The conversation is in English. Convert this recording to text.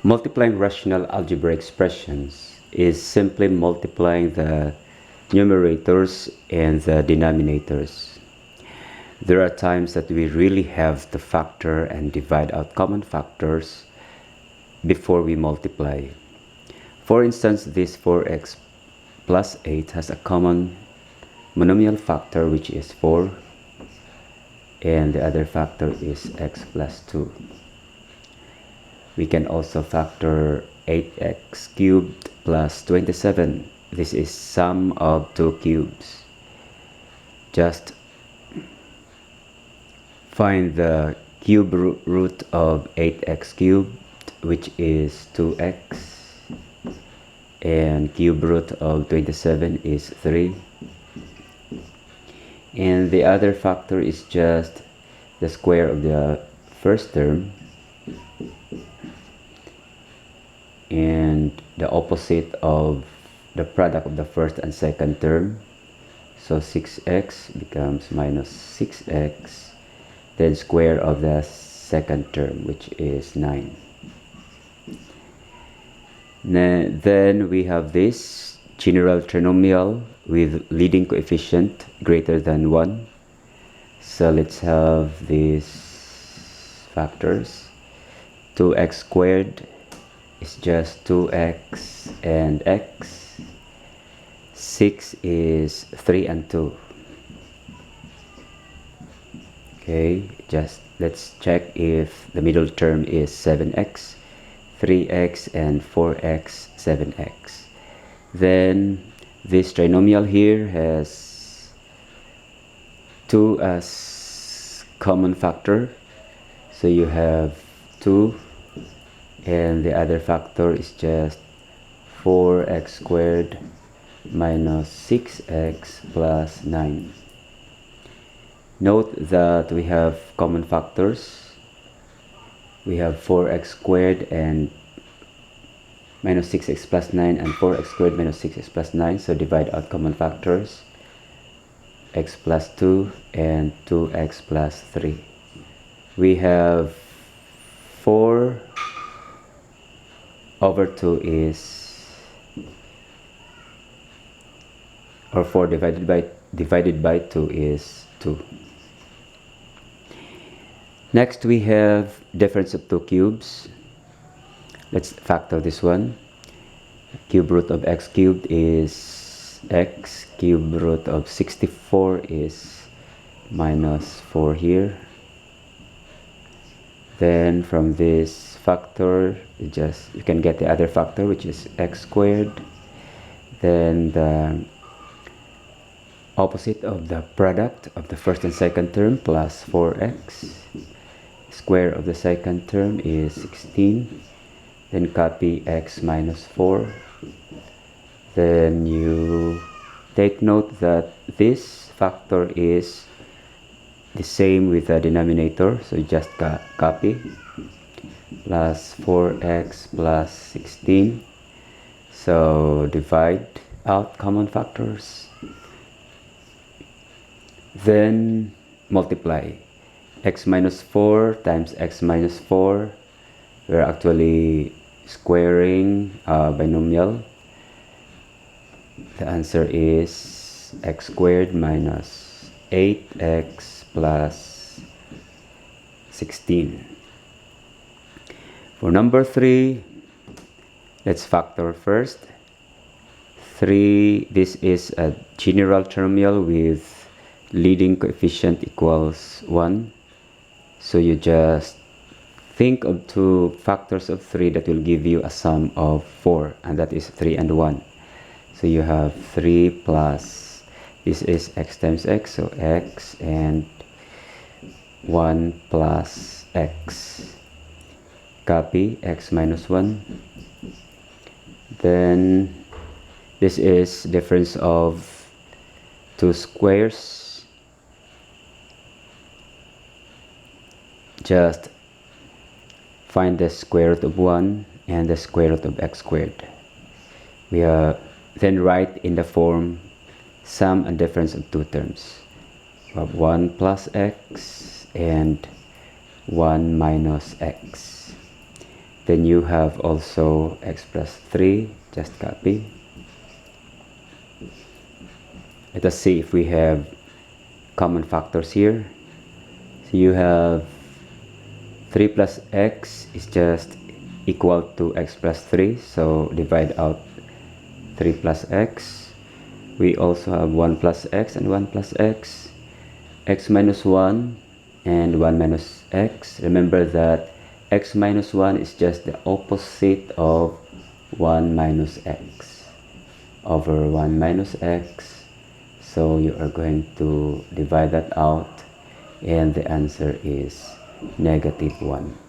Multiplying rational algebraic expressions is simply multiplying the numerators and the denominators. There are times that we really have to factor and divide out common factors before we multiply. For instance, this 4x plus 8 has a common monomial factor, which is 4, and the other factor is x plus 2. We can also factor 8x cubed plus 27. This is sum of two cubes. Just find the cube root of 8x cubed, which is 2x, and cube root of 27 is 3. And the other factor is just the square of the first term and the opposite of the product of the first and second term. So 6x becomes minus 6x, then square of the second term, which is 9. Then we have this general trinomial with leading coefficient greater than 1. So let's have these factors. 2x squared is just 2x and x. 6 is 3 and 2. Okay, just let's check if the middle term is 7x, 3x and 4x, 7x. Then this trinomial here has 2 as common factor, so you have 2, and the other factor is just 4x squared minus 6x plus 9. Note that we have common factors. We have 4x squared and minus 6x plus 9 and 4x squared minus 6x plus 9. So divide out common factors. X plus 2 and 2x plus 3. We have 4 over 2 is, or 4 divided by 2 is 2. Next we have difference of two cubes. Let's factor this one. Cube root of x cubed is x. Cube root of 64 is minus 4 here. Then from this factor, you can get the other factor, which is x squared. Then the opposite of the product of the first and second term plus 4x. Square of the second term is 16. Then copy x minus 4. Then you take note that this factor is the same with the denominator, so you just copy. Plus 4x plus 16. So divide out common factors. Then multiply. X minus 4 times x minus 4. We're actually squaring a binomial. The answer is x squared minus 8x plus 16. For number 3, let's factor first. 3, this is a general trinomial with leading coefficient equals 1. So you just think of two factors of 3 that will give you a sum of 4, and that is 3 and 1. So you have 3 plus, this is x times x, so x, and 1 plus x. Copy x minus 1. Then this is difference of two squares. Just find the square root of 1 and the square root of x squared. We then write in the form sum and difference of two terms. We have 1 plus x and 1 minus x. Then you have also x plus 3, just copy. Let us see if we have common factors here. So you have 3 plus x is just equal to x plus 3, so divide out 3 plus x. We also have 1 plus x and 1 plus x, x minus 1 and 1 minus x. Remember that x minus 1 is just the opposite of 1 minus x over 1 minus x. So you are going to divide that out, and the answer is negative 1.